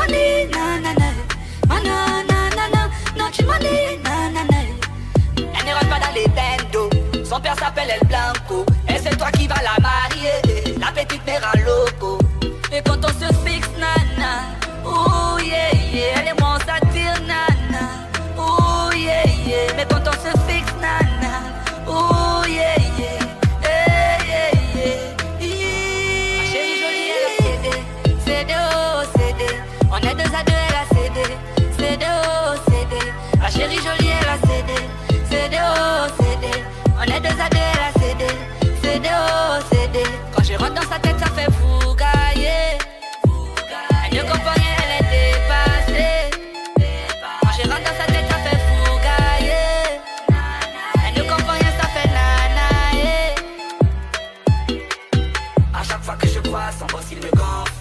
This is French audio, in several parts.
m'as dit nanana, nanana, non tu m'as dit nanana. Elle ne rentre pas dans les tendos, son père s'appelle El Blanco. Et c'est toi qui vas la marier, la petite mère en loco. Et quand on se fixe nana, oh yeah yeah, elle et moi on s'attire nana, oh yeah yeah. Mais quand on se fixe nana, oh yeah yeah. Chérie jolie, elle a cédé, cédé, oh, cédé. On est deux à deux, elle a cédé, cédé, oh, cédé. Quand je rentre dans sa tête, ça fait fougailler. Elle ne comprend rien, elle est dépassée. Quand je rentre dans sa tête, ça fait fougailler. Elle ne comprend rien, ça fait nanailler. À chaque fois que je crois, son boss il me gonfle.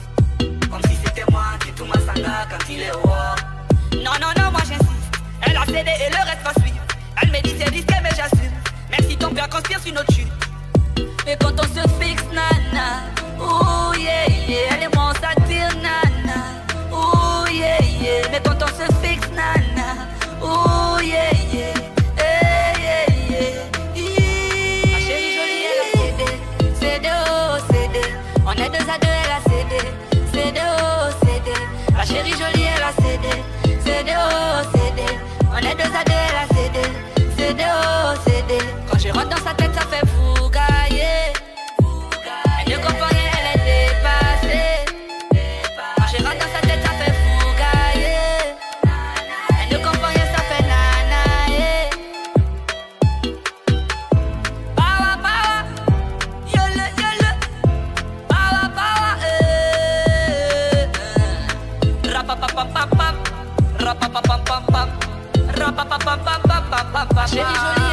Comme si c'était moi qui tout ma sanga quand il est au. Non, non, non, moi j'insiste. Elle a cédé et le reste va suivre. Elle me dit c'est risqué mais j'assume. Même si ton père conspire sur notre chute. Mais quand on se fixe nana, oh yeah yeah. Elle et moi on s'attire nana, oh yeah yeah. Mais quand on se fixe nana, oh yeah yeah. Hey, yeah, yeah. Ma chérie jolie elle a cédé, cédé oh cédé. On est deux à deux elle a cédé, cédé oh cédé. Ma chérie jolie elle a cédé, cédé oh cédé. On est deux à deux, elle a cédé, cédé, oh, cédé. Quand je rentre dans sa tête, ça fait fougailler. Elle ne comprend rien, elle est dépassée. Quand je rentre dans sa tête, ça fait fougailler. Elle ne comprend rien, ça fait nanailler. Power, power, yole, yole. Power, power, rapapapapapap, rapapapapapap. Chérie jolie